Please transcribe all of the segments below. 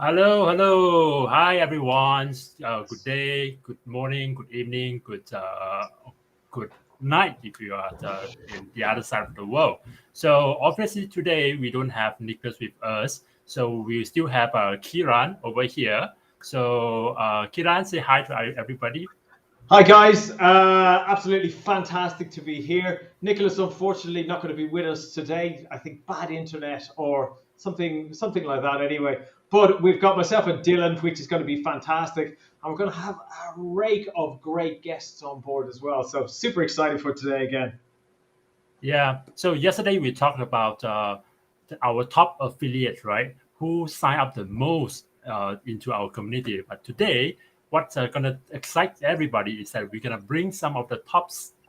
Hello. Hi, everyone. Good day, good morning, good evening, good night if you are in the other side of the world. So obviously today we don't have Nicholas with us, so we still have Kiran over here. So Kiran, say hi to everybody. Hi guys, absolutely fantastic to be here. Nicholas, unfortunately, not going to be with us today. I think bad internet or something like that. Anyway, but we've got myself and Dylan, which is going to be fantastic, and we're going to have a rake of great guests on board as well. So super excited for today again. Yeah. So yesterday we talked about our top affiliates, right? Who sign up the most into our community. But today, what's going to excite everybody is that we're going to bring some of the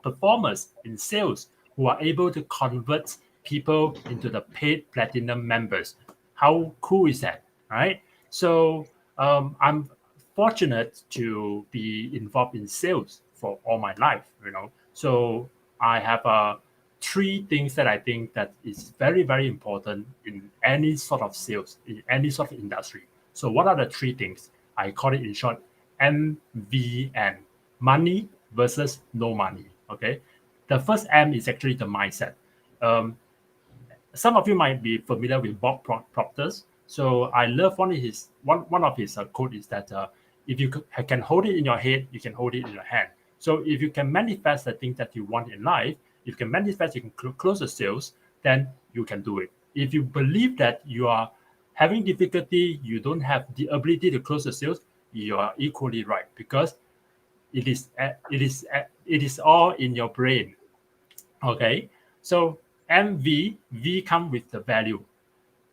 performers in sales who are able to convert people into the paid platinum members. How cool is that, right? So I'm fortunate to be involved in sales for all my life. So I have a three things that I think that is very, very important in any sort of sales, in any sort of industry. So what are the three things? I call it in short MVN, money versus no money. Okay. The first M is actually the mindset. Um, some of you might be familiar with Bob Proctor's. So I love one of his quote is that if you can hold it in your head, you can hold it in your hand. So if you can manifest the things that you want in life, if you can manifest, you can close the sales, then you can do it. If you believe that you are having difficulty, you don't have the ability to close the sales, you are equally right because it is all in your brain. Okay, so V come with the value.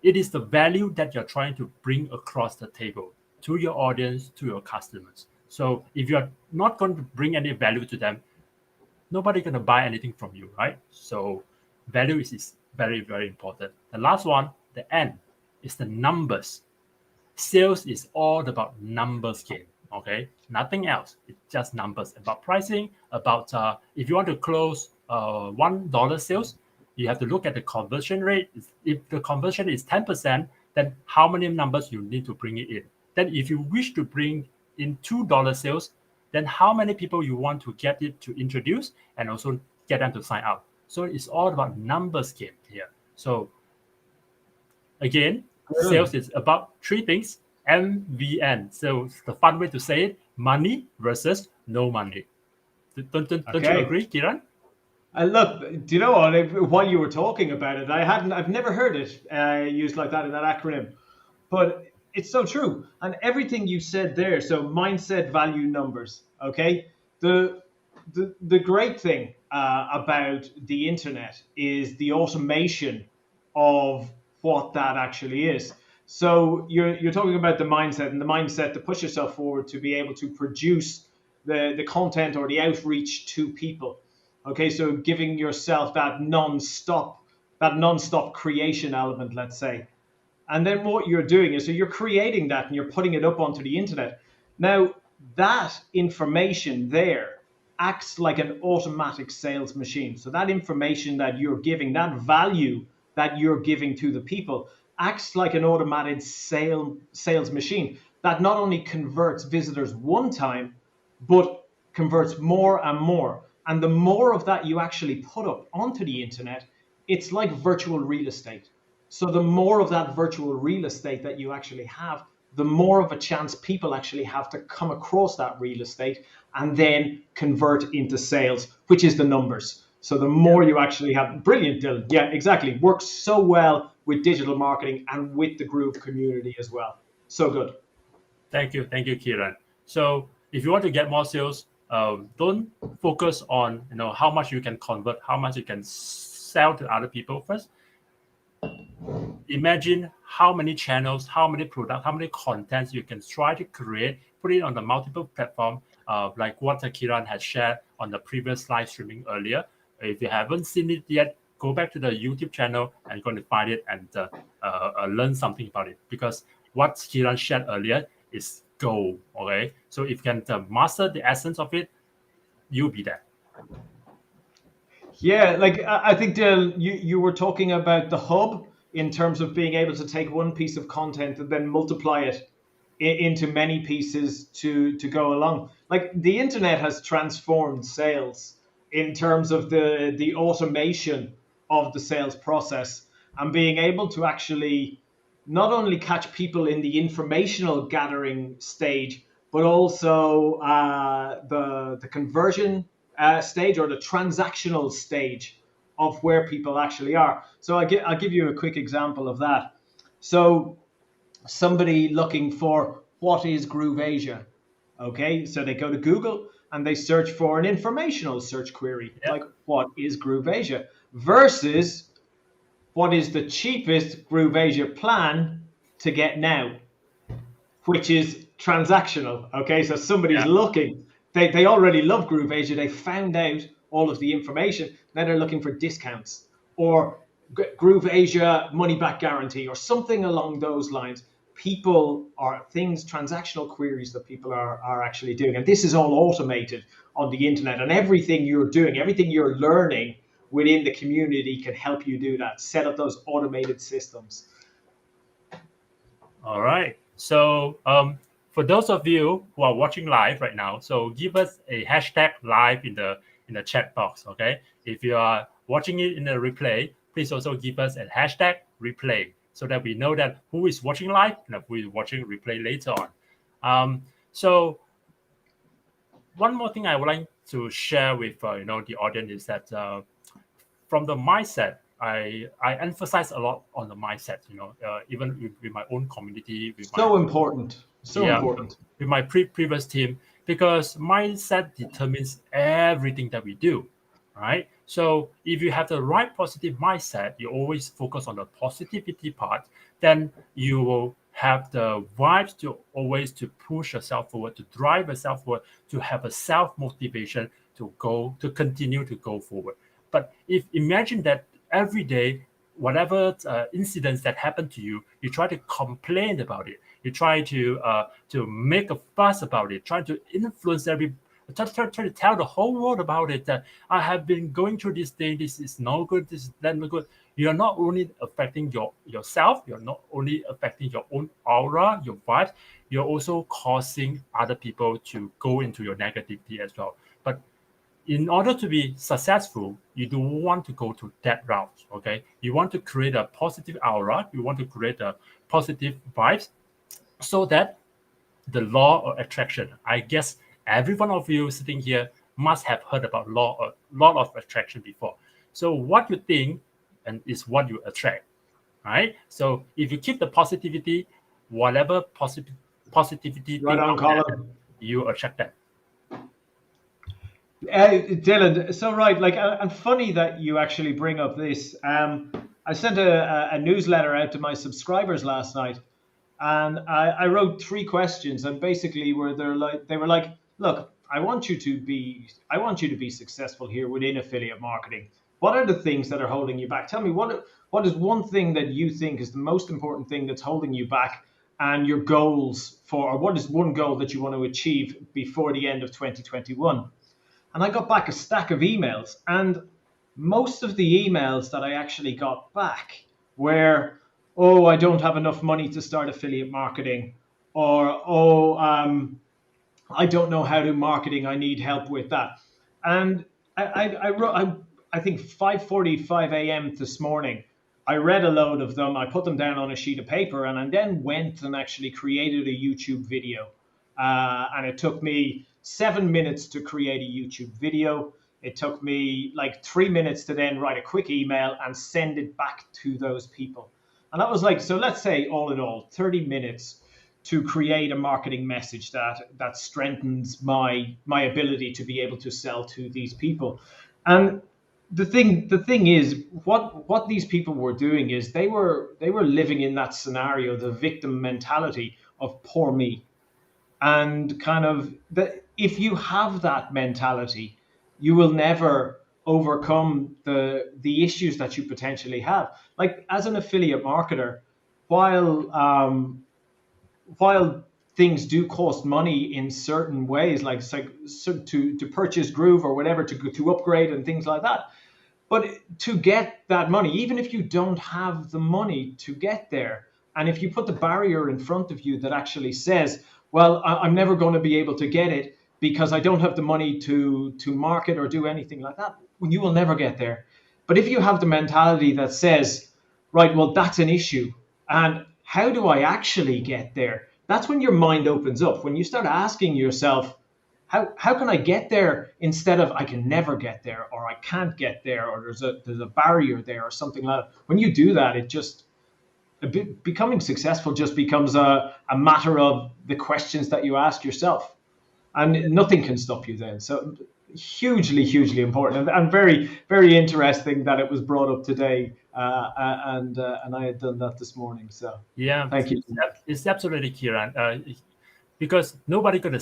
It is the value that you're trying to bring across the table to your audience, to your customers. So if you're not going to bring any value to them, nobody going to buy anything from you, right? So value is very, very important. The last one, the N, is the numbers. Sales is all about numbers game. Okay, nothing else. It's just numbers about pricing. About if you want to close $1 sales, you have to look at the conversion rate. If the conversion is 10%, then how many numbers you need to bring it in? Then if you wish to bring in $2 sales, then how many people you want to get it to introduce and also get them to sign up. So it's all about numbers game here. So again, sales Brilliant. is about three things. MVN. So the fun way to say it: money versus no money. Don't you Okay. agree, Kiran? Look, do you know what? While you were talking about it, I've never heard it used like that in that acronym. But it's so true. And everything you said there, so mindset, value, numbers. Okay, the the great thing about the internet is the automation of what that actually is. So you're talking about the mindset and the mindset to push yourself forward to be able to produce the content or the outreach to people. Okay, so giving yourself that non-stop creation element, let's say. And then what you're doing is, so you're creating that and you're putting it up onto the internet. Now, that information there acts like an automatic sales machine. So that information that you're giving, that value that you're giving to the people, acts like an automated sales machine that not only converts visitors one time, but converts more and more. And the more of that you actually put up onto the internet, it's like virtual real estate. So the more of that virtual real estate that you actually have, the more of a chance people actually have to come across that real estate and then convert into sales, which is the numbers. So the Yeah. more you actually have, brilliant, Dylan. Yeah, exactly. Works so well with digital marketing and with the Groove community as well. So good. Thank you, Kiran. So if you want to get more sales, don't focus on how much you can convert, how much you can sell to other people first. Imagine how many channels, how many products, how many contents you can try to create, put it on the multiple platform, like what Kiran had shared on the previous live streaming earlier. If you haven't seen it yet, go back to the YouTube channel and going to find it and learn something about it. Because what Kiran shared earlier is gold. Okay, so if you can master the essence of it, you'll be there. Yeah, like I think Dylan, you were talking about the hub in terms of being able to take one piece of content and then multiply it into many pieces to go along. Like the internet has transformed sales in terms of the automation of the sales process and being able to actually not only catch people in the informational gathering stage, but also the conversion stage or the transactional stage of where people actually are. So I'll give you a quick example of that. So somebody looking for what is GrooveAsia. Okay, so they go to Google and they search for an informational search query, Yeah. like what is GrooveAsia versus what is the cheapest GrooveAsia plan to get now, which is transactional. Okay, so somebody's Yeah. looking, they already love GrooveAsia, they found out all of the information, now they're looking for discounts or GrooveAsia money back guarantee or something along those lines. People are things, transactional queries that people are actually doing. And this is all automated on the internet. And everything you're doing, everything you're learning within the community can help you do that, set up those automated systems. All right. So for those of you who are watching live right now, so give us a hashtag live in the chat box. Okay. If you are watching it in the replay, please also give us a hashtag replay so that we know that who is watching live and who is watching replay later on. So one more thing I would like to share with the audience is that from the mindset, I emphasize a lot on the mindset. Even with my own community, with my So important. So yeah, important. with my previous team, because mindset determines everything that we do, right? So if you have the right positive mindset, you always focus on the positivity part, then you will have the vibes to always to push yourself forward, to drive yourself forward, to have a self motivation to continue to go forward. But if imagine that every day, whatever incidents that happen to you, you try to complain about it, you try to make a fuss about it, try to influence try to tell the whole world about it, that I have been going through this day, this is no good, this is that no good. You're not only affecting yourself, you're not only affecting your own aura, your vibes, you're also causing other people to go into your negativity as well. But in order to be successful, you don't want to go to that route. Okay, you want to create a positive aura, you want to create a positive vibes, so that the law of attraction, I guess every one of you sitting here must have heard about law of attraction before. So what you think and is what you attract, right? So if you keep the positivity, whatever positivity Right thing on, out there, Colin. you attract that. Dylan, so right, like, and funny that you actually bring up this. I sent a newsletter out to my subscribers last night, and I wrote 3 questions, and basically they were like, look, I want you to be successful here within affiliate marketing. What are the things that are holding you back? Tell me what is one thing that you think is the most important thing that's holding you back, and your goals for, or what is one goal that you want to achieve before the end of 2021? And I got back a stack of emails, and most of the emails that I actually got back were, oh, I don't have enough money to start affiliate marketing, or I don't know how to marketing, I need help with that. And I wrote, I think 5:45 a.m. this morning, I read a load of them, I put them down on a sheet of paper, and I then went and actually created a YouTube video. And it took me 7 minutes to create a YouTube video. It took me like 3 minutes to then write a quick email and send it back to those people. And that was like, so let's say all in all, 30 minutes to create a marketing message that strengthens my ability to be able to sell to these people. And the thing is, what these people were doing is they were living in that scenario, the victim mentality of poor me. And kind of that, if you have that mentality, you will never overcome the issues that you potentially have. Like as an affiliate marketer, while while things do cost money in certain ways, like so to purchase Groove or whatever, to upgrade and things like that, But to get that money, even if you don't have the money to get there, and if you put the barrier in front of you that actually says, well, I'm never going to be able to get it because I don't have the money to market or do anything like that, you will never get there. But if you have the mentality that says, right, well, that's an issue, and how do I actually get there? That's when your mind opens up. When you start asking yourself, how can I get there, instead of I can never get there, or I can't get there, or there's a barrier there, or something like that. When you do that, it just becoming successful just becomes a matter of the questions that you ask yourself, and nothing can stop you then. So hugely important, and very very interesting that it was brought up today, and I had done that this morning. So Yeah, thank you. it's absolutely Kieran. Because nobody gonna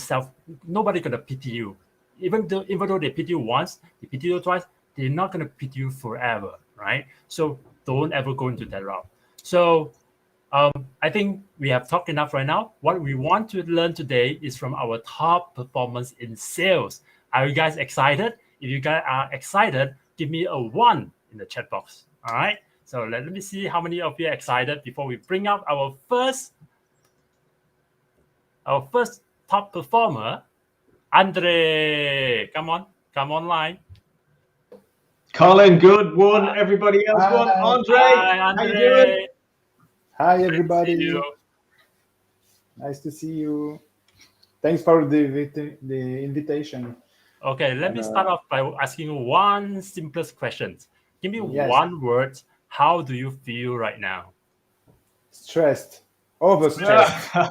pity you. Even though they pity you once, they pity you twice, they're not gonna pity you forever, right? So don't ever go into that route. So I think we have talked enough right now. What we want to learn today is from our top performance in sales. Are you guys excited? If you guys are excited, give me a 1 in the chat box. All right. So let me see how many of you are excited before we bring up our first top performer, Andre. Come online. Colin, good one. Everybody else, one. Hi, Andre, Hi, how you doing? Andre. hi See you. everybody. Nice to see you. Thanks for the invitation. Okay, let And me start off by asking you one simplest question. Give me yes, one word. How do you feel right now? stressed, overstressed.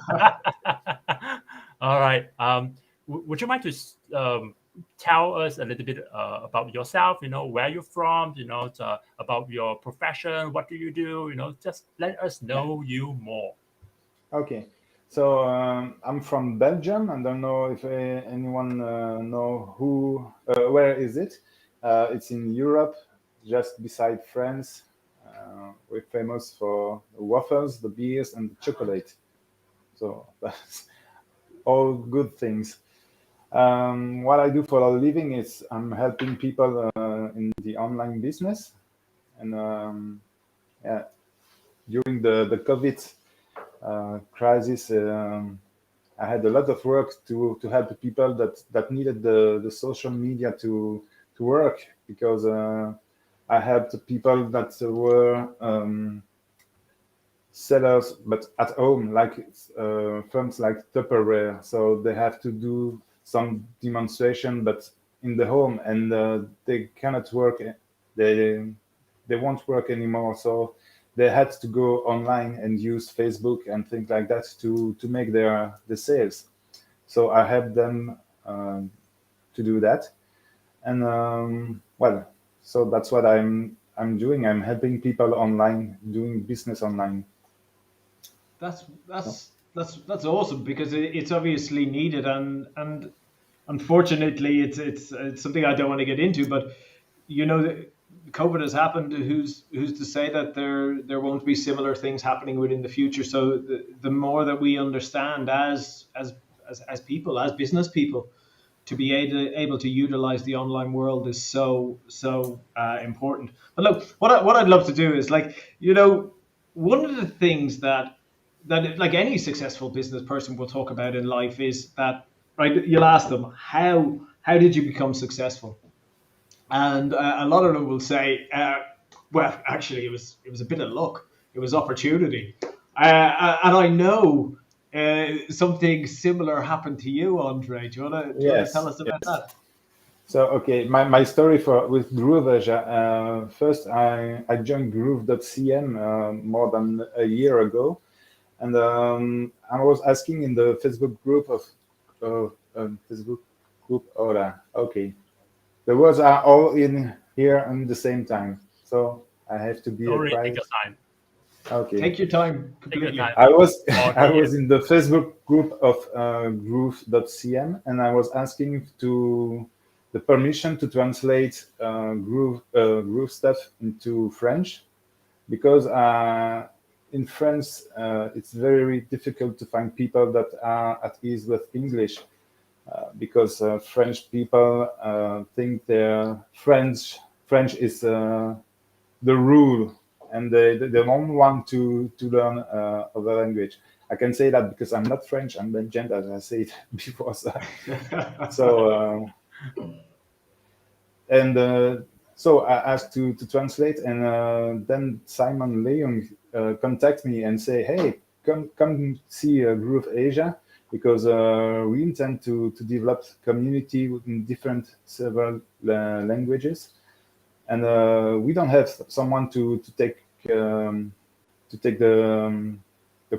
All right. Would you mind to tell us a little bit about yourself? Where you're from. About your profession. What do you do? Just let us Yeah. know you more. Okay. So I'm from Belgium. I don't know if anyone know where is it. It's in Europe, just beside France. We're famous for the waffles, the beers, and the chocolate. So that's all good things. What I do for a living is I'm helping people in the online business, and yeah, during the COVID crisis, I had a lot of work to help people that needed the social media to work, because I helped people that were sellers, but at home, like firms like Tupperware. So they have to do some demonstration, but in the home, and they cannot work. They they won't work anymore. So they had to go online and use Facebook and things like that to make the sales. So I helped them to do that, and well, so that's what I'm doing. I'm helping people online, doing business online. That's So, that's awesome, because it's obviously needed, and unfortunately it's something I don't want to get into, but COVID has happened. Who's to say that there won't be similar things happening within the future? So the more that we understand as people, as business people, to be able to utilize the online world is so important. But look, what I'd love to do is, like, one of the things that like any successful business person will talk about in life is that, right, you'll ask them, how did you become successful? And a lot of them will say, well, actually, it was a bit of luck, it was opportunity. And I know something similar happened to you, Andre. Do you want to tell yes, us about yes. that? So okay, my story with GrooveAsia. First, I joined Groove.cm more than a year ago, and I was asking in the Facebook group Facebook group. Ora. Okay, the words are all in here at the same time, so I have to be Don't worry, take quiet. your time. Okay. Take your time Take your completely. time. I was All I ears. was in the Facebook group of Groove.cm, and I was asking to the permission to translate Groove stuff into French, because in France it's very difficult to find people that are at ease with English, because French people think their French French is the rule, and they don't want to learn other language. I can say that because I'm not French, I'm Belgian, as I said before. So and so I asked to translate, and then Simon Leung contact me and say, "Hey, come see Groove Asia, because we intend to develop community in different several languages, and we don't have someone to take the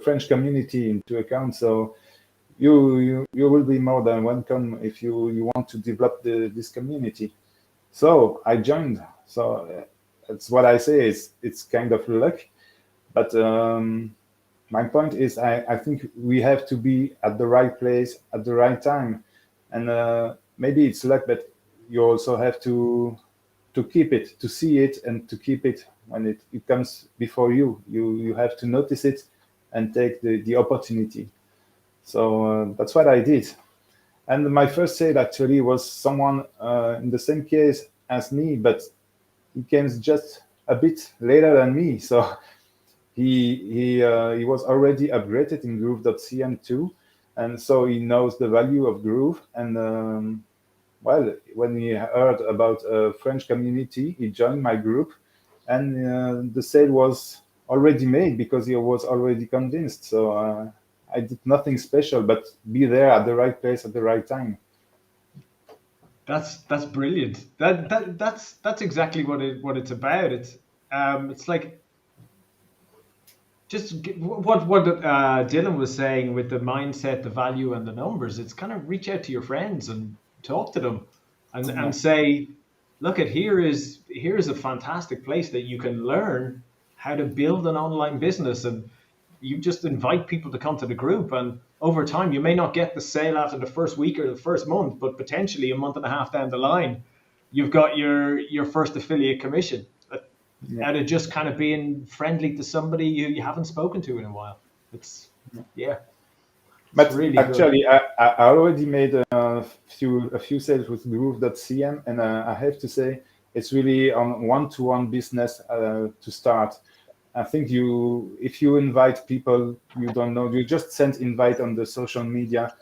French community into account. So you will be more than welcome if you want to develop this community." So I joined. So that's what I say. It's kind of luck, but my point is I think we have to be at the right place at the right time, and maybe it's luck, but you also have to keep it, to see it, and to keep it when it comes before you. You have to notice it and take the opportunity. So that's what I did. And my first sale actually was someone in the same case as me, but he came just a bit later than me. So he was already upgraded in Groove.cm too, and so he knows the value of Groove. And well, when he heard about a French community, he joined my group, and the sale was already made because he was already convinced. So I did nothing special, but be there at the right place at the right time. That's brilliant. That's exactly what it's about. It's like just what Dylan was saying with the mindset, the value, and the numbers. It's kind of reach out to your friends and talk to them, and say, look, here is a fantastic place that you can learn how to build an online business, and you just invite people to come to the group, and over time you may not get the sale after the first week or the first month, but potentially a month and a half down the line, you've got your first affiliate commission out of just kind of being friendly to somebody you haven't spoken to in a while. It's But really actually, good. I already made a few sales with Groove.cm, and I have to say it's really on one-to-one business to start. I think if you invite people you don't know, you just send invite on the social media,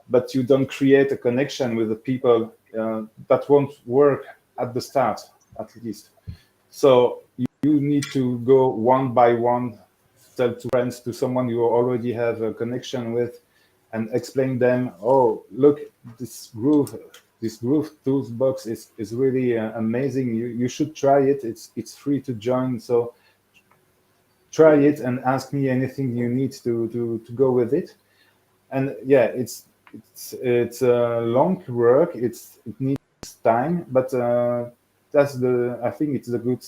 but you don't create a connection with the people, that won't work at the start, at least. So you need to go one by one, tell to friends, to someone you already have a connection with, and explain them, oh, look, this Groove toolbox is really amazing. You should try it. It's free to join. So try it and ask me anything you need to go with it. And yeah, it's a long work. It needs time, but I think it's the good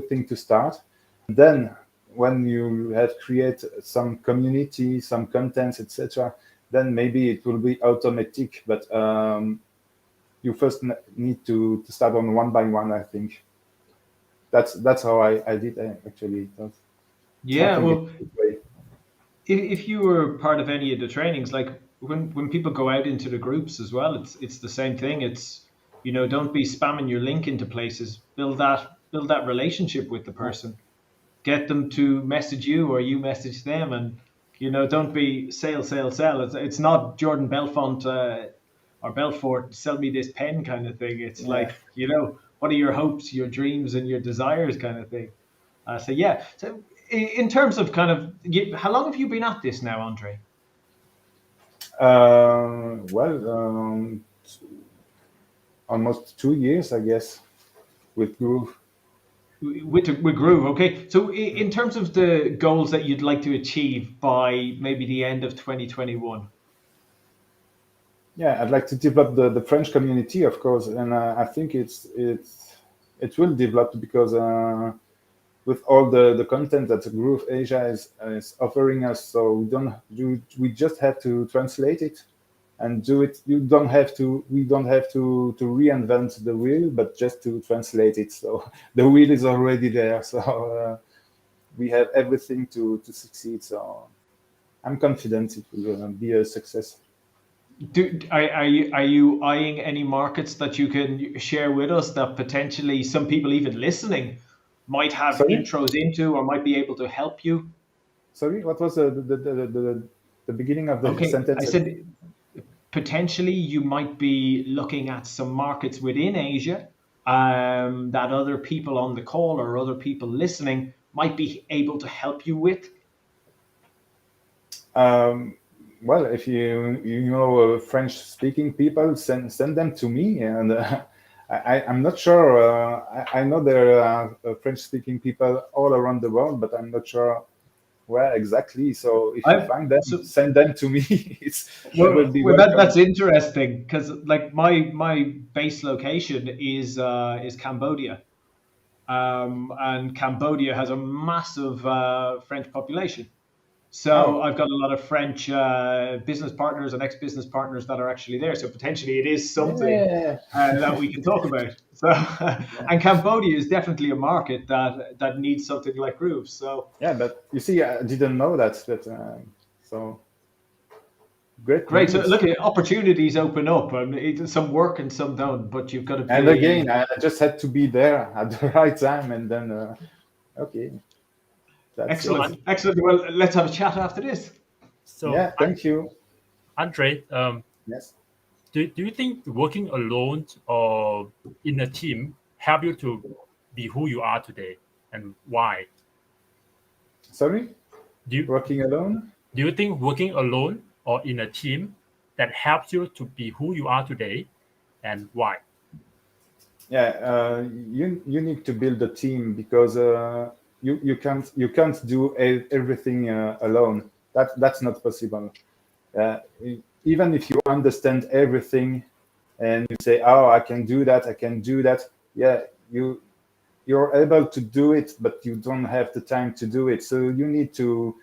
thing to start. Then when you have created some community, some contents, etc., then maybe it will be automatic. But you first need to start on one by one. I think that's how I did actually. Yeah, well, if you were part of any of the trainings, like when people go out into the groups as well, it's the same thing. It's, don't be spamming your link into places. Build that relationship with the person. Get them to message you or you message them, and don't be sell, sell, sell. It's not Jordan Belfont or Belfort, sell me this pen kind of thing. It's like, what are your hopes, your dreams, and your desires kind of thing. So yeah. So in terms of kind of, how long have you been at this now, Andre? Well, almost 2 years, I guess, with Groove. With Groove, okay. So in terms of the goals that you'd like to achieve by maybe the end of 2021. Yeah, I'd like to develop the French community, of course, and I think it will develop because with all the content that Groove Asia is offering us, so we just have to translate it and do it. We don't have to reinvent the wheel, but just to translate it. So the wheel is already there. So we have everything to succeed. So I'm confident it will be a success. Are you eyeing any markets that you can share with us that potentially some people even listening might have Sorry, intros into or might be able to help you? sorry. What was the beginning of the Okay, I sentence said again? potentially you might be looking at some markets within Asia that other people on the call or other people listening might be able to help you with. Um, well, if you know French-speaking people, send them to me, and I'm not sure. I know there are French-speaking people all around the world, but I'm not sure where exactly. So if you I've find them, so send them to me. They will well, be well welcome. that's interesting because like my base location is Cambodia, and Cambodia has a massive French population. So Oh, I've got a lot of French business partners and ex-business partners that are actually there. So potentially it is something yeah, that we can talk about. So and Cambodia is definitely a market that needs something like Groove. So yeah. But you see, I didn't know that. So great great. So news. look, opportunities open up, and some work and some don't. But you've got to And again, be I just had to be there at the right time, and then okay, that's So, it. excellent, excellent. Well, let's have a chat after this. so Yeah, thank you. Andre, Yes. do you think working alone or in a team help you to be who you are today, and why? Sorry, Do you, working alone? do you think working alone or in a team that helps you to be who you are today, and why? Yeah, you need to build a team because you can't do everything alone. That's not possible. Even if you understand everything and you say, "Oh, I can do that. I can do that." Yeah, you're able to do it, but you don't have the time to do it. So you need to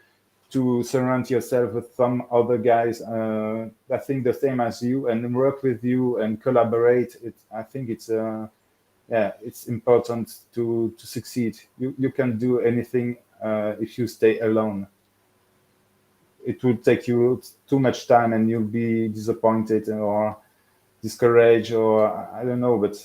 surround yourself with some other guys that think the same as you and work with you and collaborate. I think it's important to succeed. You can do anything if you stay alone. It will take you too much time and you'll be disappointed or discouraged or I don't know, but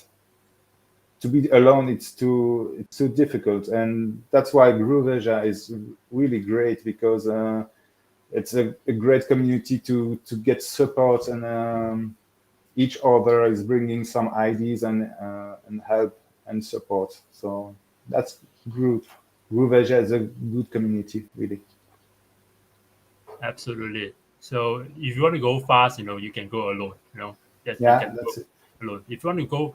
to be alone it's too difficult, and that's why GrooveAsia is really great because it's a great community to get support, and each other is bringing some ideas and help and support. So that's GrooveAsia is a good community, really. Absolutely. So if you want to go fast, you can go alone. Yes, you Yeah, can go that's it. alone. If you want to go,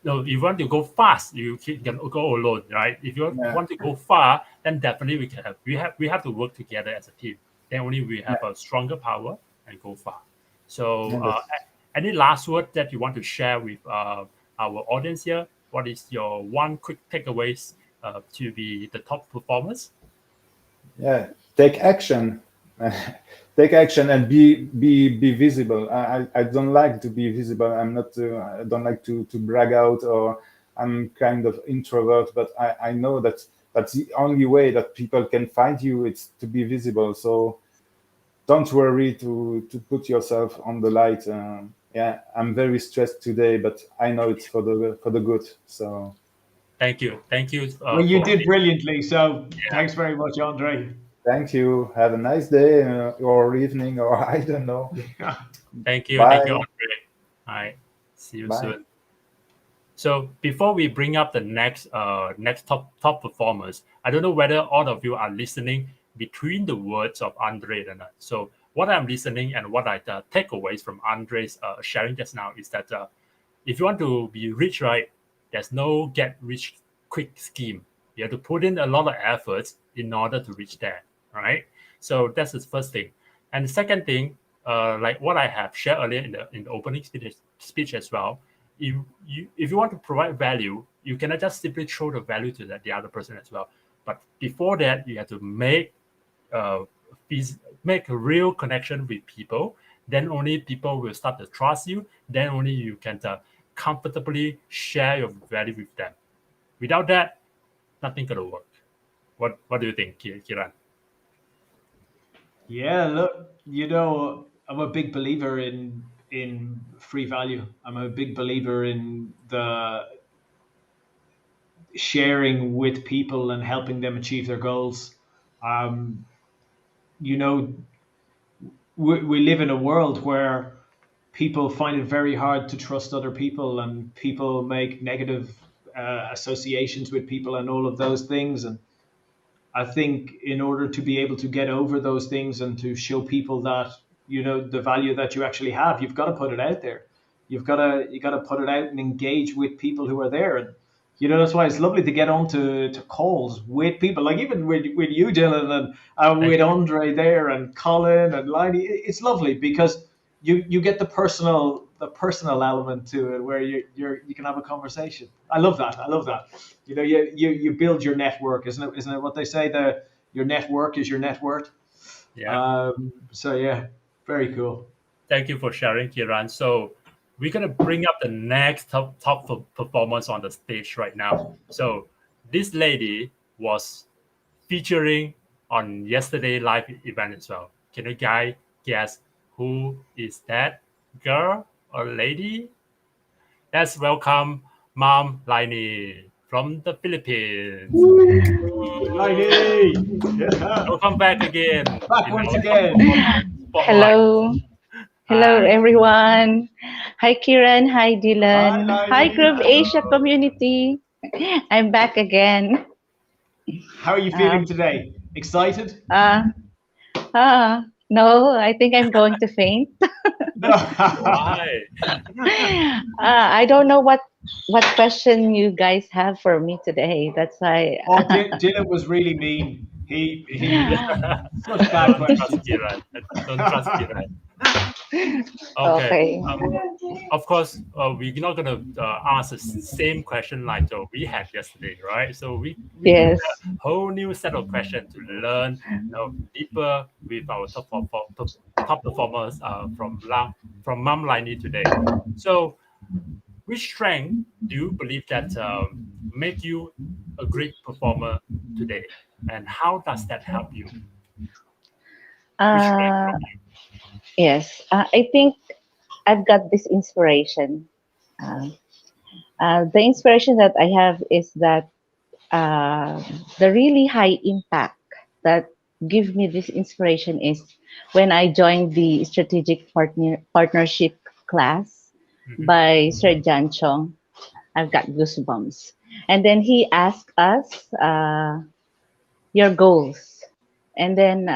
no, if you want to go fast, you can go alone, right? If you Yeah, want to go far, then definitely we have to work together as a team. Then only we yeah, have a stronger power and go far. So, yeah, that's any last word that you want to share with our audience here? What is your one quick takeaways to be the top performers? yeah. Take action. Take action and be visible. I don't like to be visible. I don't like to brag out, or I'm kind of introvert, but I know that that's the only way that people can find you. It's to be visible. So don't worry to put yourself on the light. Yeah, I'm very stressed today, but I know it's for the good. So Thank you Well, you for did brilliantly. So yeah. thanks very much, Andre. thank you. Have a nice day or evening, or I don't know. Thank you, Bye. Andre. All right, see you Bye. soon. So before we bring up the next top performers, I don't know whether all of you are listening between the words of Andre or not. So what I'm listening and what I takeaways from Andre's sharing just now is that if you want to be rich, right, there's no get rich quick scheme. You have to put in a lot of efforts in order to reach there, right? So that's the first thing. And the second thing, like what I have shared earlier in the opening speech as well, if you want to provide value, you cannot just simply throw the value to the other person as well. But before that, you have to uh, make a real connection with people. Then only people will start to trust you. Then only you can comfortably share your value with them. Without that, nothing gonna work. What do you think, Kiran? Yeah, look, I'm a big believer in free value. I'm a big believer in the sharing with people and helping them achieve their goals. Um, you know, we live in a world where people find it very hard to trust other people, and people make negative associations with people and all of those things. And I think in order to be able to get over those things and to show people that the value that you actually have, you've got to put it out there. You got to put it out and engage with people who are there. And that's why it's lovely to get on to calls with people, like even with you, Dylan, and Thank with you. Andre there, and Colin and Liney. It's lovely because you get the personal element to it, where you can have a conversation. I love that. I love that. You build your network, isn't it what they say, that your network is your net worth. Yeah. So yeah, very cool. Thank you for sharing, Kiran. So we're gonna bring up the next top performance on the stage right now. So this lady was featuring on yesterday live event as well. Can you guys guess who is that girl or lady? Let's welcome Mom Laini from the Philippines. Liney, yeah, Welcome back again back in once our top again. performer spotlight. Hello. Hello, Hi. everyone. Hi, Kiran. Hi, Hi, Dylan. Hi, Liney. Groove Asia Hello. community. I'm back again. How are you Uh, feeling today? Excited? uh, no, I think I'm going to faint. No. Why? I don't know what question you guys have for me today. That's why. Oh, Dylan was really mean. He such bad Don't trust questions. Kiran. Don't trust Kiran. Okay. Okay. Of course, we're not gonna ask the same question like we had yesterday, right? So we prepare Yes. a whole new set of questions to learn, deeper with our top performers from Mom Liney today. So, which strength do you believe that make you a great performer today, and how does that help you? Which strength Uh, from you? yes. I think I've got this inspiration. Uh, the inspiration that I have is that uh, the really high impact that give me this inspiration is when I joined the strategic partnership class Mhm. by Sir Jan Chong. I've got goosebumps. And then he asked us your goals, and then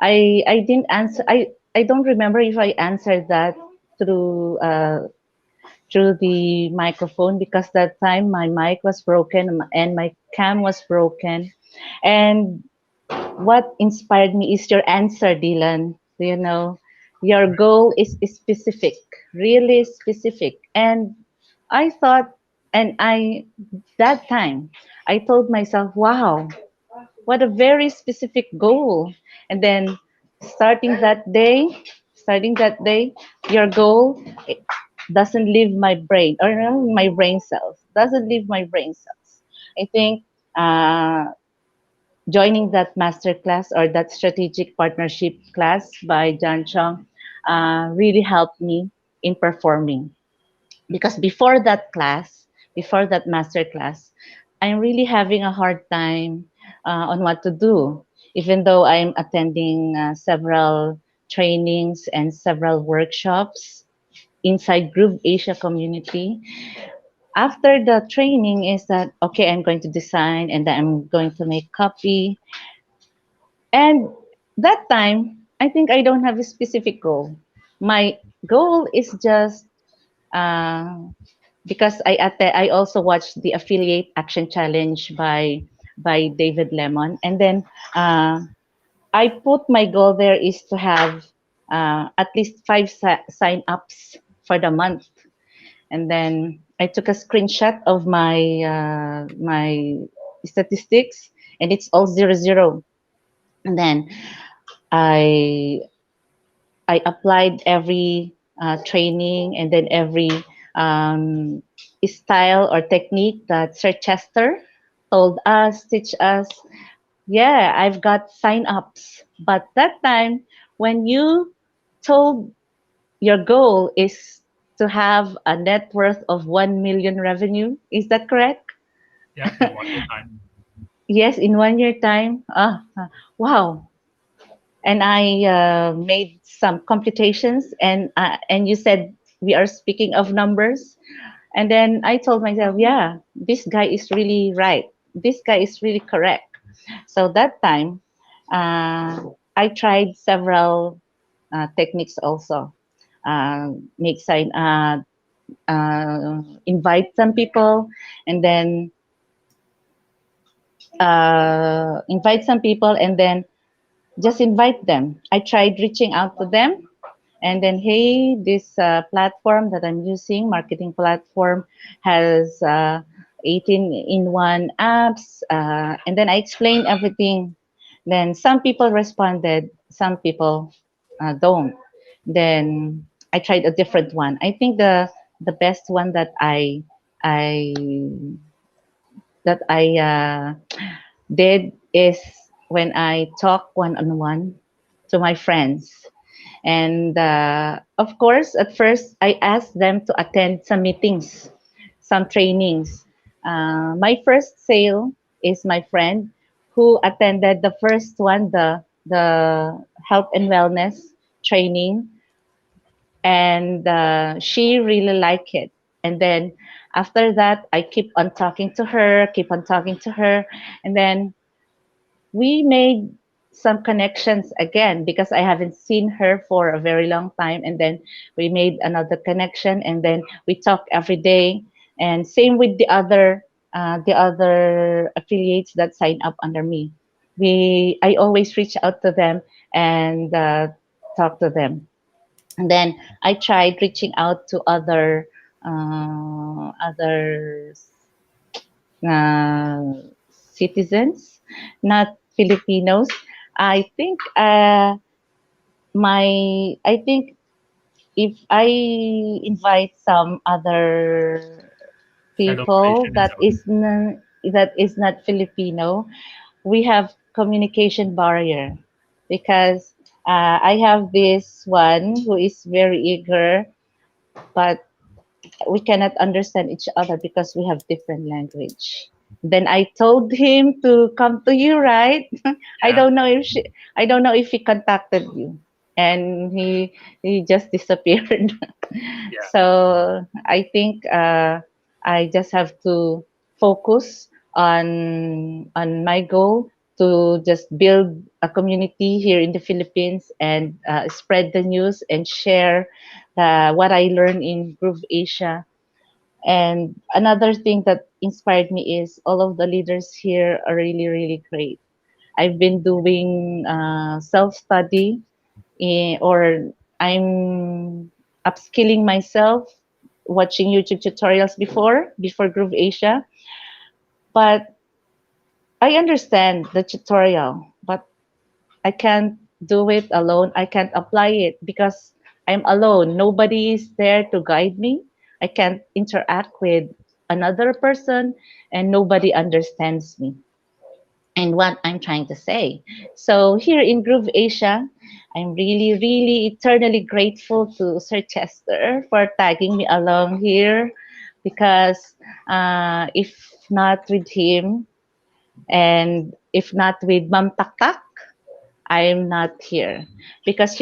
I didn't answer. I don't remember if I answered that through through the microphone, because that time my mic was broken and my cam was broken. And what inspired me is your answer, Dylan. Your goal is specific, really specific. And I thought, and that time, I told myself, wow, what a very specific goal. And then starting that day, starting that day, your goal doesn't leave my brain, or my brain cells, doesn't leave my brain cells. I think uh, joining that master class or that strategic partnership class by John Chong really helped me in performing. Because before that master class, I'm really having a hard time on what to do, even though I'm attending several trainings and several workshops inside Groove Asia community. After the training is that, okay, I'm going to design and then I'm going to make copy. And that time, I think I don't have a specific goal. My goal is just uh, because I also watched the affiliate action challenge by David Lemon, and then uh, I put my goal there is to have at least five sign ups for the month. And then I took a screenshot of my statistics, and it's all 0 0. And then I I applied every training, and then every um, style or technique that Sir Chester told us, teach us. Yeah, I've got sign ups. But that time, when you told your goal is to have a net worth of 1 million revenue. Is that correct? Yeah, in 1 year time. Yes, in 1 year time. Wow. And I made some computations, and you said we are speaking of numbers. And then I told myself, yeah, this guy is really right. This guy is really correct. So that time, I tried several techniques also. Make sign, invite some people, and then invite some people, and then just invite them. I tried reaching out to them, and then, hey, this platform that I'm using, marketing platform, has 18 in one apps, and then I explained everything. Then some people responded, some people don't. Then I tried a different one. I think the best one that I I did is when I talk one on one to my friends. And of course, at first, I asked them to attend some meetings, some trainings. My first sale is my friend who attended the first one, the health and wellness training, and she really liked it. And then after that, I keep on talking to her, keep on talking to her, and then we made some connections again because I haven't seen her for a very long time. And then we made another connection, and then we talk every day. And same with the other affiliates that sign up under me. I always reach out to them and talk to them. And then I tried reaching out to other uh, citizens, not Filipinos. I think I think if I invite some other Fellow people Malaysian and so on. that is not Filipino, we have communication barrier because I have this one who is very eager, but we cannot understand each other because we have different language. Then I told him to come to you, right? I Yeah, don't know if I don't know if he contacted you, and he just disappeared. yeah, So I think I just have to focus on my goal to just build a community here in the Philippines and spread the news and share what I learned in Groove Asia. And another thing that inspired me is all of the leaders here are really, really great. I've been doing self study, or I'm upskilling myself, watching YouTube tutorials before Groove Asia. But I understand the tutorial, but I can't do it alone. I can't apply it because I'm alone. Nobody is there to guide me. I can't interact with another person, and nobody understands me and what I'm trying to say. So here in Groove Asia, I'm really, really eternally grateful to Sir Chester for tagging me along here because if not with him and if not with Mam Tak, I'm not here because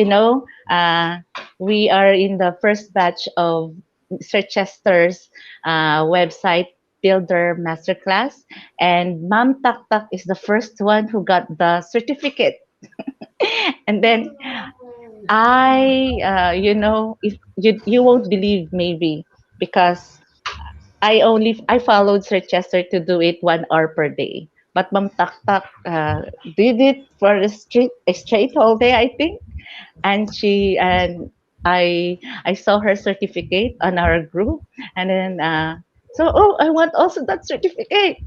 we are in the first batch of Sir Chester's website builder masterclass, and Mam Tak is the first one who got the certificate. And then if you won't believe maybe because I followed Sir Chester to do it 1 hour per day. But Mam Tak did it for a straight whole day, I think. And I saw her certificate on our group, and then I want also that certificate.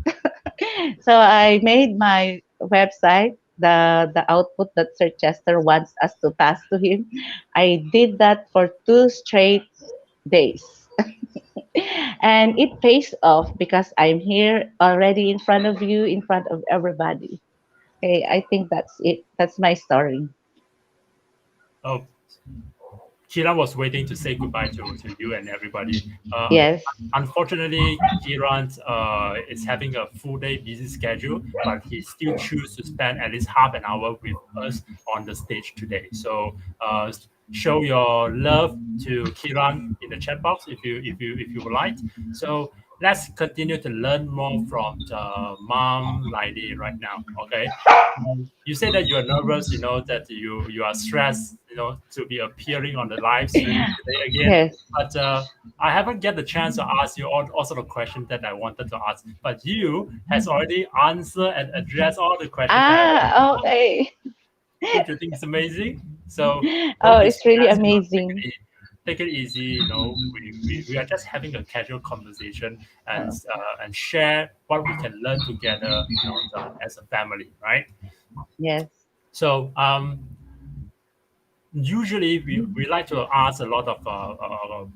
So I made my website, the output that Sir Chester wants us to pass to him. I did that for 2 straight days. And it pays off because I'm here already in front of you, in front of everybody. Okay, I think that's it. That's my story. Oh, Kira was waiting to say goodbye to you and everybody. Yes. Unfortunately, Kiran is having a full day busy schedule, but he still chooses to spend at least half an hour with us on the stage today. So show your love to Kiran in the chat box if you would like. So let's continue to learn more from Mom Lady right now. Okay. You say that you are nervous, that you are stressed, to be appearing on the live stream today again. Yes. But I haven't get the chance to ask you all sort of questions that I wanted to ask. But you has already answered and addressed all the questions that I wanted to ask. Okay. Don't you think it's amazing? So Oh, don't be it's really stressed. amazing. Take it easy. We are just having a casual conversation and share what we can learn together. As a family, right? Yes. So usually we like to ask a lot of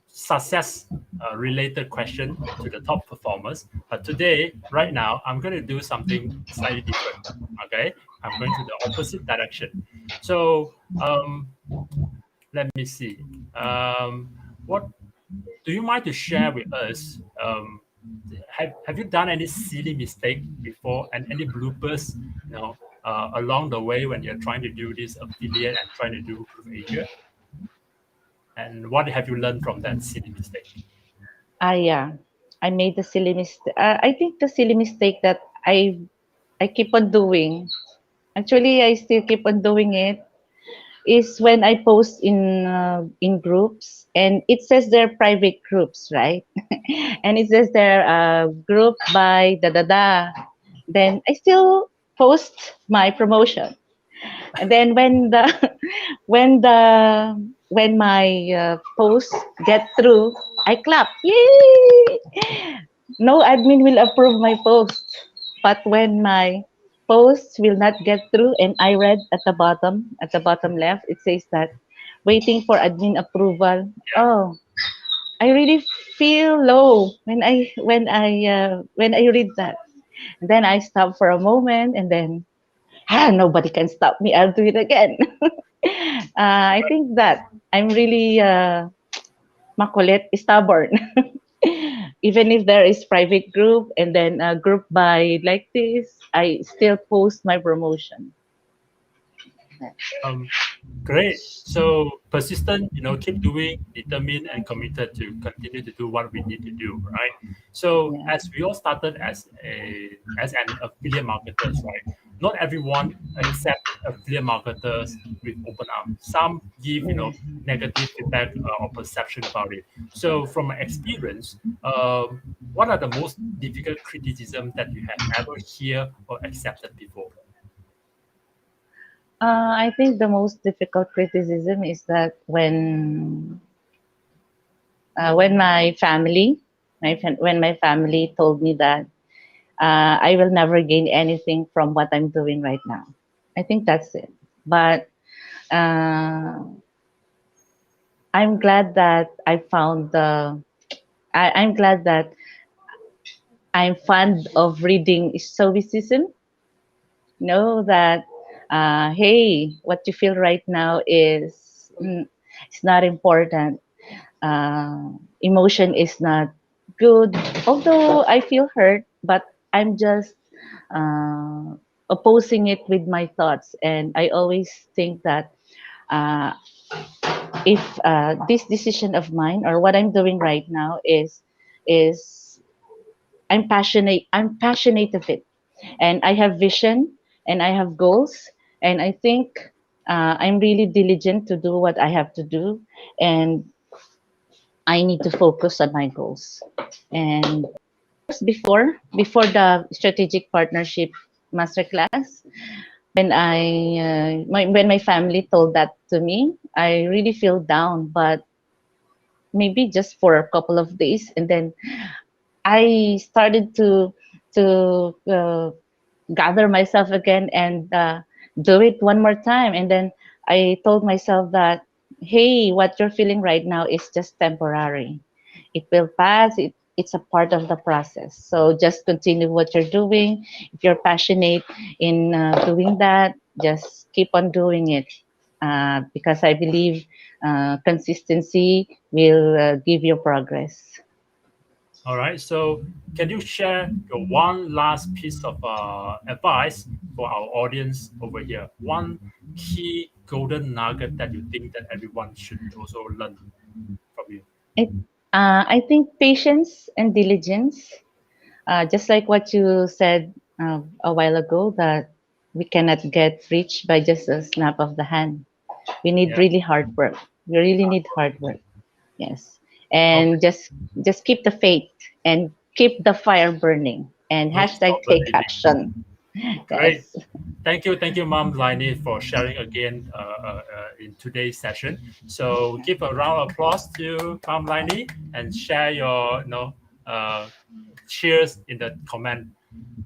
success related question to the top performers. But today, right now, I'm going to do something slightly different. Okay, I'm going to the opposite direction. So let me see. What do you mind to share with us? Have you done any silly mistake before and any bloopers? Along the way when you're trying to do this affiliate and trying to do GrooveAsia? And what have you learned from that silly mistake? Yeah. I made the silly mistake. I think the silly mistake that I keep on doing. Actually, I still keep on doing it. Is when I post in groups and it says they're private groups, right? And it says they're group by da da da. Then I still post my promotion. And then when the when the when my post get through, I clap. Yay! No admin will approve my post. But when my post will not get through, and I read at the bottom left, it says that waiting for admin approval. Oh, I really feel low when I read that. And then I stop for a moment, and then nobody can stop me. I'll do it again. I think that I'm really makulit, stubborn. Even if there is private group and then a group by like this, I still post my promotion. Great. So persistent, keep doing, determined, and committed to continue to do what we need to do, right? So Yeah. as we all started as an affiliate marketers, right? Not everyone accept affiliate marketers with open arms. Some give Yes. negative feedback or perception about it. So from my experience, what are the most difficult criticism that you have ever hear or accepted before? I think the most difficult criticism is that when my family told me that I will never gain anything from what I'm doing right now. I think that's it. But uh, I'm glad that I found I'm glad that I'm fond of reading stoicism. Know that hey, what you feel right now is it's not important. Emotion is not good. Although I feel hurt, but I'm just uh, opposing it with my thoughts, and I always think that uh, if this decision of mine or what I'm doing right now is I'm passionate of it, and I have vision and I have goals, and I think I'm really diligent to do what I have to do, and I need to focus on my goals. And before the strategic partnership masterclass, when my family told that to me, I really feel down, but maybe just for a couple of days, and then I started to gather myself again and do it one more time. And then I told myself that, hey, what you're feeling right now is just temporary. It will pass. It's a part of the process. So just continue what you're doing. If you're passionate in doing that, just keep on doing it. because I believe consistency will give you progress. All right. So, can you share your one last piece of advice for our audience over here? One key golden nugget that you think that everyone should also learn from you. It, I think patience and diligence, just like what you said a while ago, that we cannot get rich by just a snap of the hand. We need Yeah. really hard work. We really need hard work. Yes, Okay. and just keep the faith and keep the fire burning. And Don't stop hashtag take believing. action. Great. Yes. Thank you, Mom Laini, for sharing again in today's session. So give a round of applause to Mom Laini and share your cheers in the comment.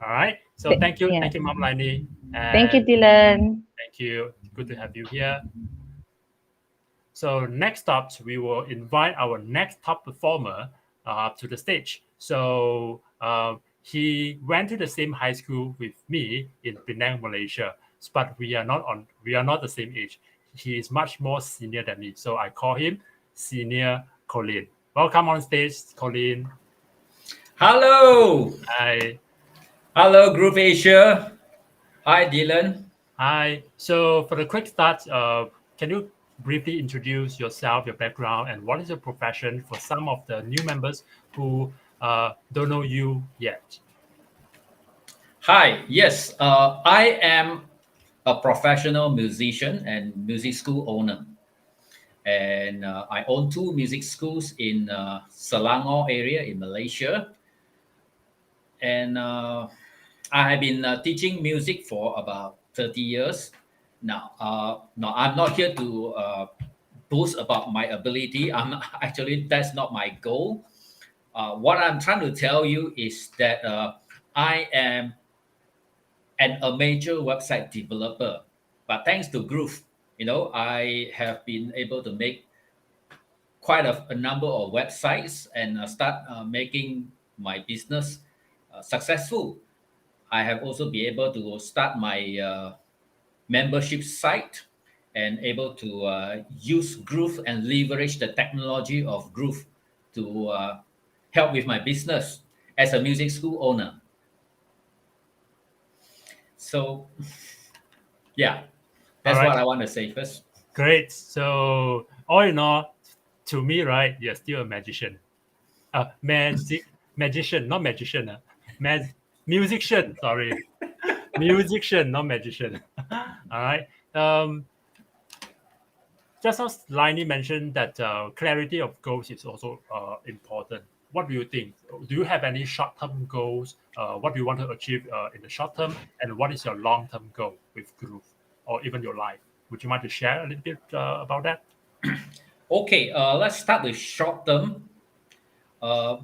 All right. So Yeah. thank you, Mom Laini, Thank you, and Dylan. thank you. Good to have you here. So next up, we will invite our next top performer to the stage. So he went to the same high school with me in Penang, Malaysia, but we are not the same age. He is much more senior than me, so I call him Senior Colin. Welcome on stage, Colin. Hello. Hi. Hello, Groove Asia. Hi, Dylan. Hi. So for the quick start, can you briefly introduce yourself, your background, and what is your profession for some of the new members who don't know you yet? Hi. Yes, I am a professional musician and music school owner. And I own two music schools in Selangor area in Malaysia. And I have been teaching music for about 30 years. Now, I'm not here to boast about my ability. I'm actually, that's not my goal. What I'm trying to tell you is that I am a major website developer, but thanks to Groove, I have been able to make quite a number of websites and start making my business successful. I have also been able to start my membership site and able to use Groove and leverage the technology of Groove to help with my business as a music school owner. So, yeah, All that's right, what I want to say first. great. So all in all, to me, right, you're still a magician. Magician, not magician. Musician, sorry. Musician, not magician. All right. Just as Laini mentioned that clarity of goals is also important. What do you think? Do you have any short-term goals? What do you want to achieve in the short term? And what is your long-term goal with Groove or even your life? Would you mind to share a little bit about that? Okay, let's start with short term.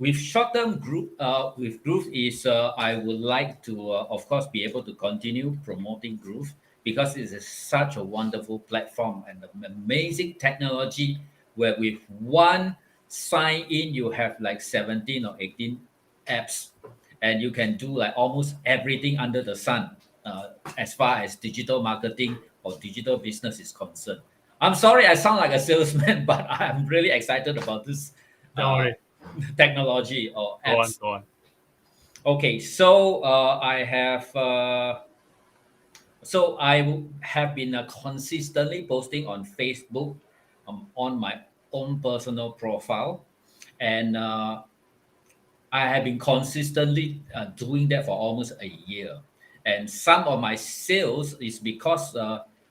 With short term group, with Groove is I would like to, of course, be able to continue promoting Groove because it is such a wonderful platform and an amazing technology where with one sign in you have like 17 or 18 apps and you can do like almost everything under the sun as far as digital marketing or digital business is concerned. I'm sorry I sound like a salesman, but I'm really excited about this Don't uh, worry. technology or Go on, apps. go on. Okay, so I have have been consistently posting on Facebook on my own personal profile, and I have been consistently doing that for almost a year. And some of my sales is because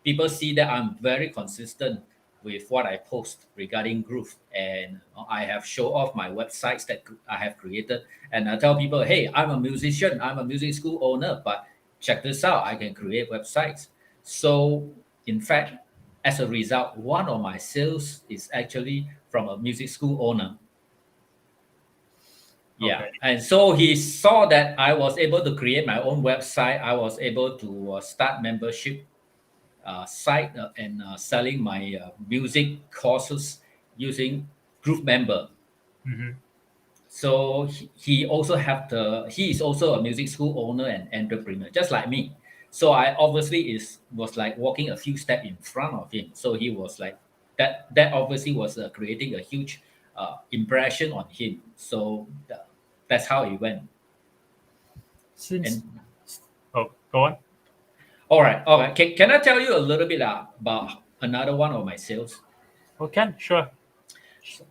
people see that I'm very consistent with what I post regarding Groove. And I have show off my websites that I have created. And I tell people, hey, I'm a musician, I'm a music school owner, but check this out, I can create websites. So, in fact, as a result, one of my sales is actually from a music school owner. Yeah, Okay. and so he saw that I was able to create my own website. I was able to start membership site and selling my music courses using Group Member. Mm-hmm. So he also have he is also a music school owner and entrepreneur, just like me. So I obviously was like walking a few steps in front of him. So he was like that obviously was creating a huge impression on him. So that's how it went. Since And oh, go on. all right. Can I tell you a little bit about another one of my sales? Okay, sure.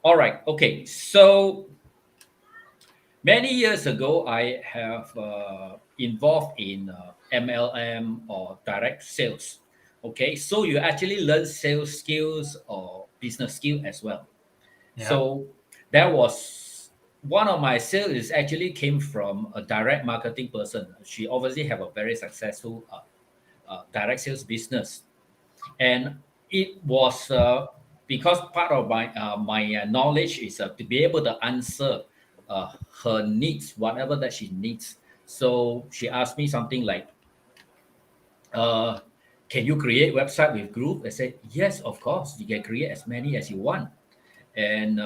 All right. Okay. So many years ago, I have involved in MLM or direct sales. Okay, so you actually learn sales skills or business skill as well. Yeah. So that was one of my sales is actually came from a direct marketing person. She obviously have a very successful direct sales business, and it was because part of my knowledge is to be able to answer her needs, whatever that she needs. So she asked me something like, uh, "Can you create website with Groove?" I said, "Yes, of course. You can create as many as you want." And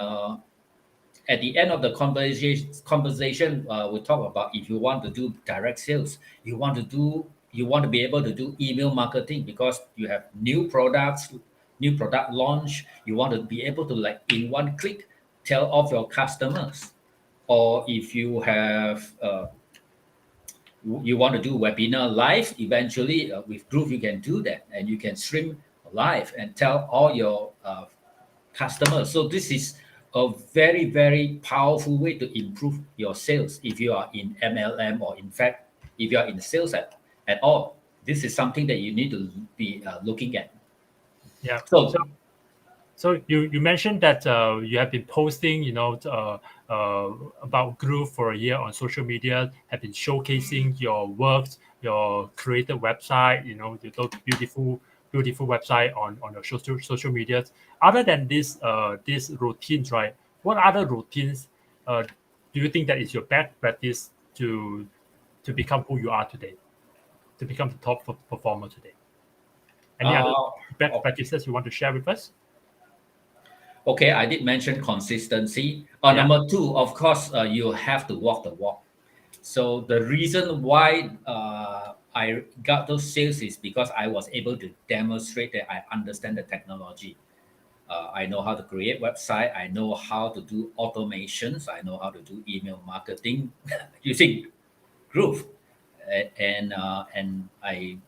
at the end of the conversation, we talk about if you want to do direct sales, you want to be able to do email marketing because you have new products, new product launch. You want to be able to like in one click tell off your customers, or if you have you want to do webinar live, eventually with Groove you can do that, and you can stream live and tell all your customers. So this is a very, very powerful way to improve your sales if you are in MLM, or in fact, if you are in sales at all. This is something that you need to be looking at. Yeah. So, So you mentioned that you have been posting, about Groove for a year on social media, have been showcasing your works, your created website, those beautiful website on your social media. Other than these routines, right? What other routines do you think that is your best practice to become who you are today, to become the top performer today? Any other best uh, practices you want to share with us? okay, I did mention consistency. Yeah. Number two, of course, you have to walk the walk. So the reason why I got those sales is because I was able to demonstrate that I understand the technology. I know how to create website. I know how to do automations. I know how to do email marketing using Groove, and I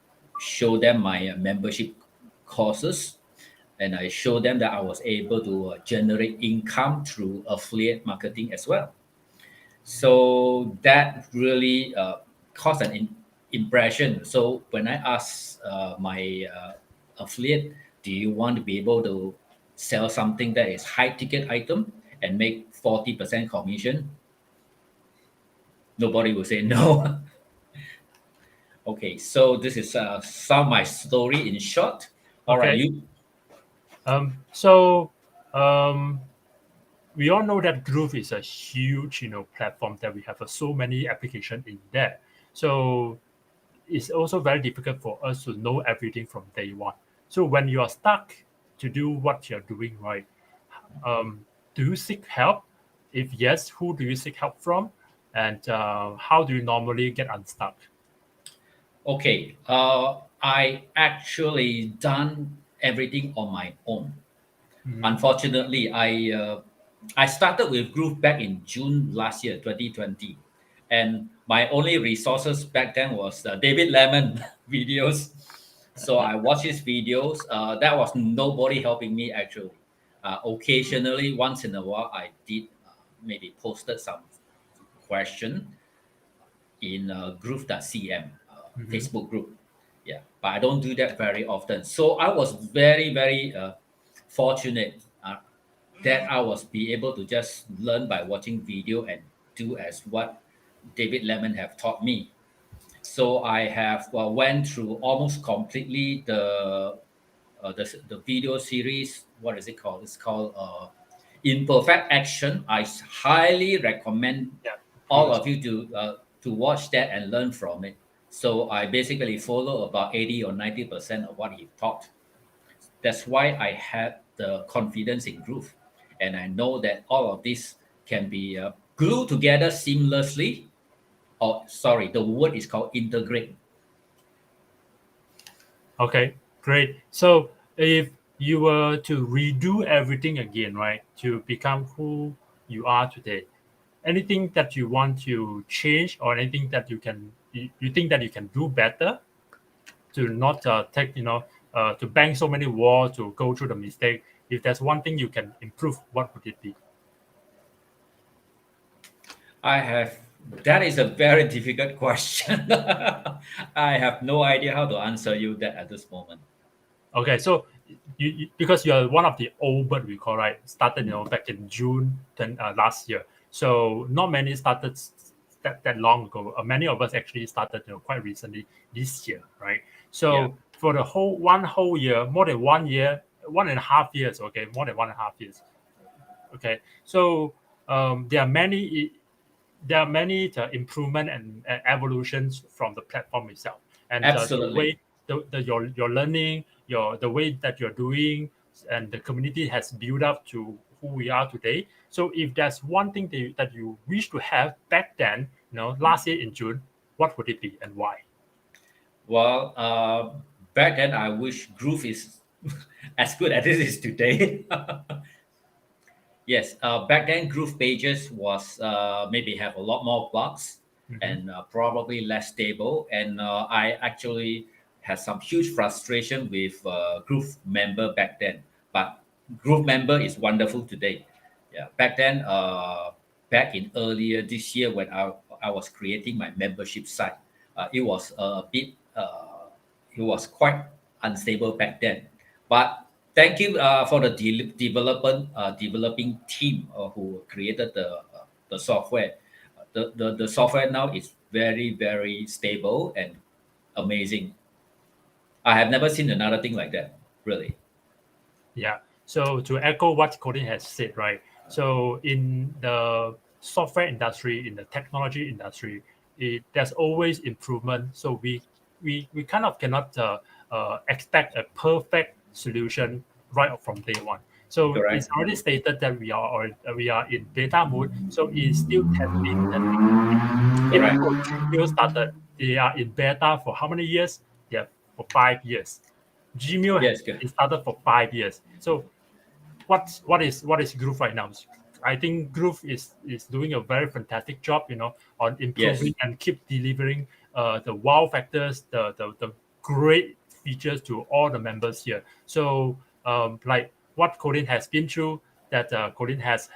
show them my membership courses, and I show them that I was able to generate income through affiliate marketing as well. So that really caused an impression. So when I asked my affiliate, "Do you want to be able to sell something that is high ticket item and make 40% commission?" Nobody will say no. Okay, so this is some of my story in short. All right, Okay. you. So we all know that Groove is a huge, platform that we have so many applications in there. So it's also very difficult for us to know everything from day one. So when you are stuck to do what you're doing, right? Do you seek help? If yes, who do you seek help from? And how do you normally get unstuck? Okay, I actually done everything on my own. Mhm. Unfortunately, I started with Groove back in June last year, 2020, and my only resources back then was David Lemon videos. So I watched his videos. That was nobody helping me actually. Occasionally, once in a while, I did maybe posted some question in Groove.cm Mhm. Facebook group. Yeah, but I don't do that very often. So I was very, very fortunate that I was be able to just learn by watching video and do as what David Lemon have taught me. So I have went through almost completely the video series. What is it called? It's called Imperfect Action. I highly recommend Yeah. all of you to watch that and learn from it. So I basically follow about 80 or 90% of what he taught. That's why I had the confidence in Groove. And I know that all of this can be glued together seamlessly. Or, sorry, the word is called integrate. Okay, great. So if you were to redo everything again, right, to become who you are today, anything that you want to change or anything that you think that you can do better to not take to bang so many walls to go through the mistake. If there's one thing you can improve, what would it be? I have that is a very difficult question. I have no idea how to answer you that at this moment. Okay, so because you're one of the old bird we call, right, started back in June last year. So not many started that long ago. Many of us actually started quite recently this year, right? Yeah, So for the one whole year, more than 1 year, 1.5 years, okay, more than 1.5 years. Okay, so there are many improvement and evolutions from the platform itself, and the absolutely. way your learning, the way that you're doing, and the community has built up to who we are today. So if there's one thing that you wish to have back then, last year in June, what would it be and why? Well, back then I wish Groove is as good as it is today. Yes, back then Groove Pages was maybe have a lot more bugs Hmm. and probably less stable. And I actually had some huge frustration with Groove Member back then. But Groove Member is wonderful today. Yeah, back then, back in earlier this year when I was creating my membership site, it was a bit, it was quite unstable back then. But thank you for the developing team who created the software. The software now is very stable and amazing. I have never seen another thing like that. Really. Yeah. So to echo what Colin has said, right? So in the software industry, in the technology industry, there's always improvement. So we kind of cannot expect a perfect solution right from day one. So it's Correct. already stated that we are in beta mode. So it's still testing. Even Correct. though Gmail started, they are in beta for how many years? Yeah, for 5 years. Gmail Yes. Good. it started for 5 years. So what is Groove right now? I think Groove is doing a very fantastic job, on Yes. improving and keep delivering the wow factors, the great features to all the members here. So like what Colin has been through, that Colin has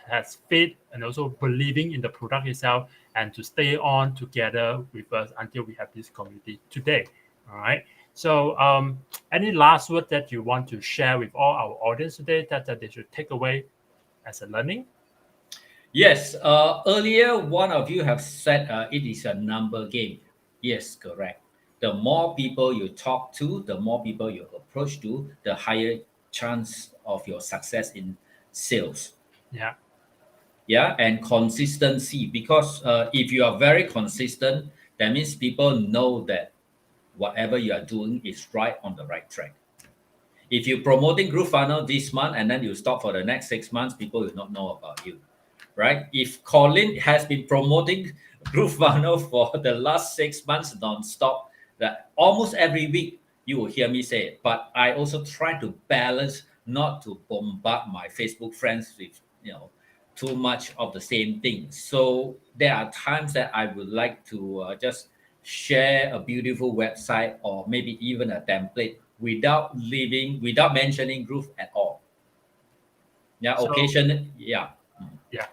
faith and also believing in the product itself, and to stay on together with us until we have this community today. All right. So any last word that you want to share with all our audience today that they should take away as a learning? Yes. Earlier, one of you have said it is a number game. Yes, correct. The more people you talk to, the more people you approach to, the higher chance of your success in sales. Yeah. Yeah, and consistency, because if you are very consistent, that means people know that whatever you are doing is right on the right track. If you're promoting Groove Funnel this month and then you stop for the next 6 months, people will not know about you, right? If Colin has been promoting Groove Funnel for the last 6 months non-stop, that almost every week you will hear me say it. But I also try to balance not to bombard my Facebook friends with too much of the same thing. So there are times that I would like to just share a beautiful website or maybe even a template without mentioning Groove at all. Yeah, So occasion, yeah. yeah.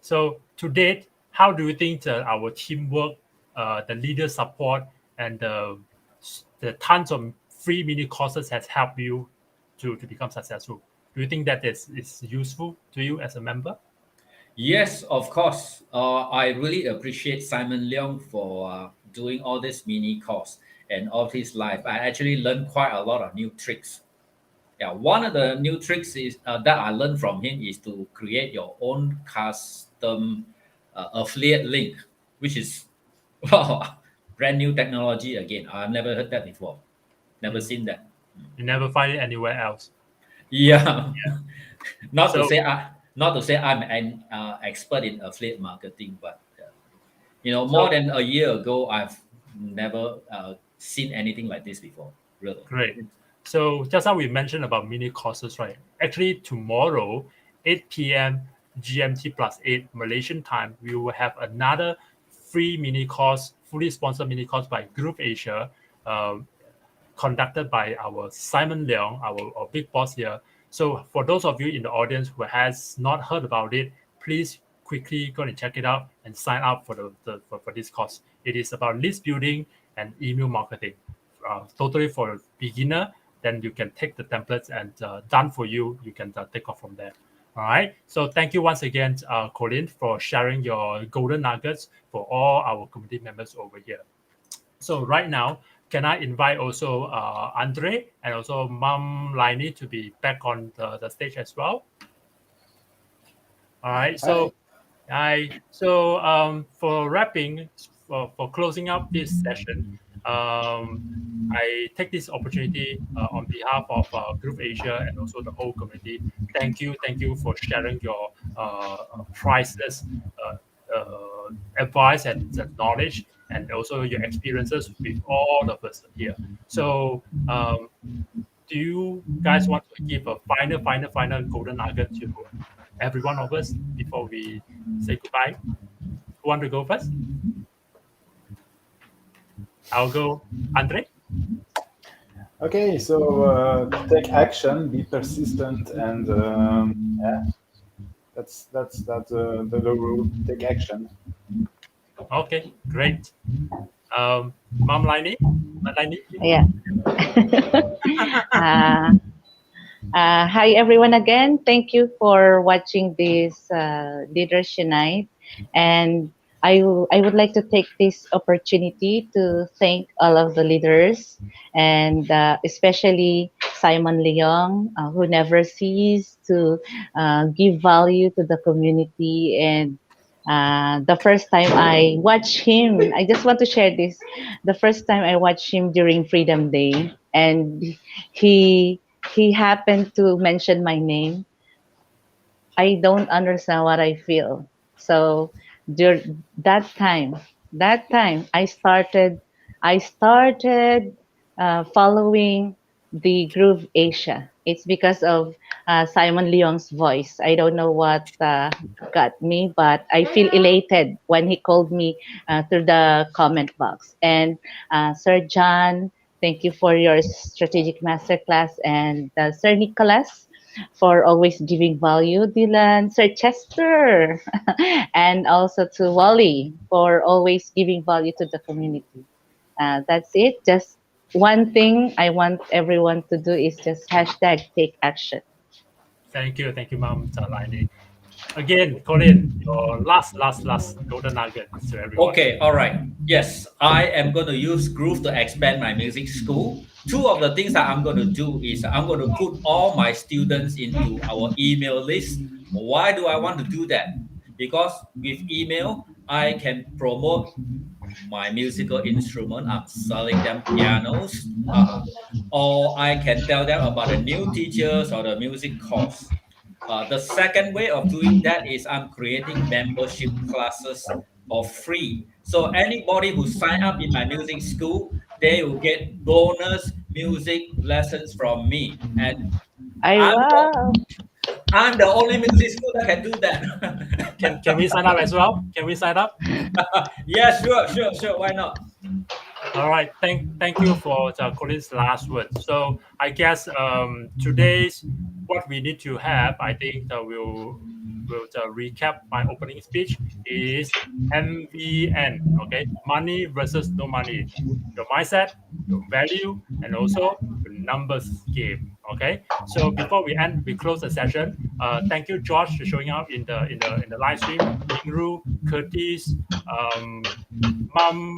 So to date, how do you think that our teamwork, the leader support, and the tons of free mini courses has helped you to become successful? Do you think that is useful to you as a member? Yes, of course. I really appreciate Simon Leong for doing all this mini course and all his life. I actually learned quite a lot of new tricks. Yeah, one of the new tricks is that I learned from him is to create your own custom affiliate link, which is wow, brand new technology again. I've never heard that before. Never Mm. seen that. You never find it anywhere else. Yeah, not to So say I'm an expert in affiliate marketing, but so more than a year ago, I've never seen anything like this before. really. Great. So just how we mentioned about mini courses, right? Actually, tomorrow, 8 p.m. GMT plus 8 Malaysian time, we will have another free mini course, fully sponsored mini course by GrooveAsia, conducted by our Simon Leong, our big boss here. So for those of you in the audience who has not heard about it, please quickly go and check it out and sign up for for this course. It is about list building and email marketing, totally for beginner. Then you can take the templates and done for you. You can take off from there. All right. So thank you once again, Colin, for sharing your golden nuggets for all our community members over here. So right now, can I invite also Andre and also Mom Laini to be back on the stage as well? All right. So for wrapping, for closing up this session, I take this opportunity on behalf of GrooveAsia and also the whole community. Thank you for sharing your priceless advice and knowledge, and also your experiences with all of us here. So, do you guys want to give a final golden nugget to every one of us before we say goodbye? Who want to go first? I'll go, Andre. Okay, so take action, be persistent, and yeah, that's the rule. Take action. Okay, great. Mom Laini? Yeah. Hi everyone again. Thank you for watching this Leadership Night, and I would like to take this opportunity to thank all of the leaders, and especially Simon Leong, who never cease to give value to the community. And the first time I watched him, I just want to share this. The first time I watched him during Freedom Day, and he he happened to mention my name. I don't understand what I feel. So during that time I started following the Groove Asia. It's because of Simon Leong's voice. I don't know what got me, but I feel elated when he called me through the comment box. And Sir John, thank you for your strategic masterclass, and Sir Nicholas for always giving value, Dylan, Sir Chester, and also to Wally for always giving value to the community. That's it. Just one thing I want everyone to do is just hashtag take action. Thank you, Mom Laini. Again, Colin, your last golden nugget to everyone. Okay, all right. Yes, I am going to use Groove to expand my music school. Two of the things that I'm going to do is I'm going to put all my students into our email list. Why do I want to do that? Because with email, I can promote my musical instrument. I'm selling them pianos, or I can tell them about the new teachers or the music course. The second way of doing that is I'm creating membership classes for free. So anybody who sign up in my music school, they will get bonus music lessons from me. And I I'm the, wow. I'm the only music school that can do that. Can we sign up as well? Can we sign up? Yeah, sure. Why not? All right. Thank you for Colin's last words. So I guess today's what we need to have, I think we'll recap my opening speech is MVN. Okay, money versus no money. Your mindset, your value, and also your numbers game. Okay. So before we close the session. Thank you, Josh, for showing up in the live stream. Ingru, Curtis, Mom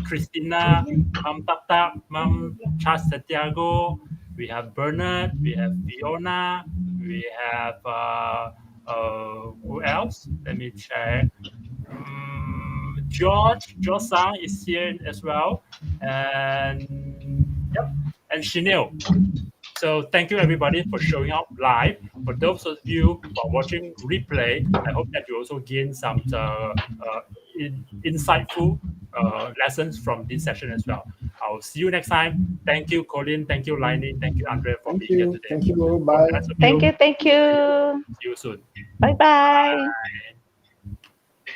Christina, Mom Tata, Mom Charles Santiago. We have Bernard. We have Fiona. We have who else? Let me check. George Sang is here as well, and yep, and Chanel. So thank you everybody for showing up live. For those of you who are watching replay, I hope that you also gain some insightful lessons from this session as well. I'll see you next time. Thank you, Colin. Thank you, Laini. Thank you, Andre, for Thank being here you. today. Thank you. Bye. Congrats on Thank you. you. Thank you. See you soon. Bye bye. Bye.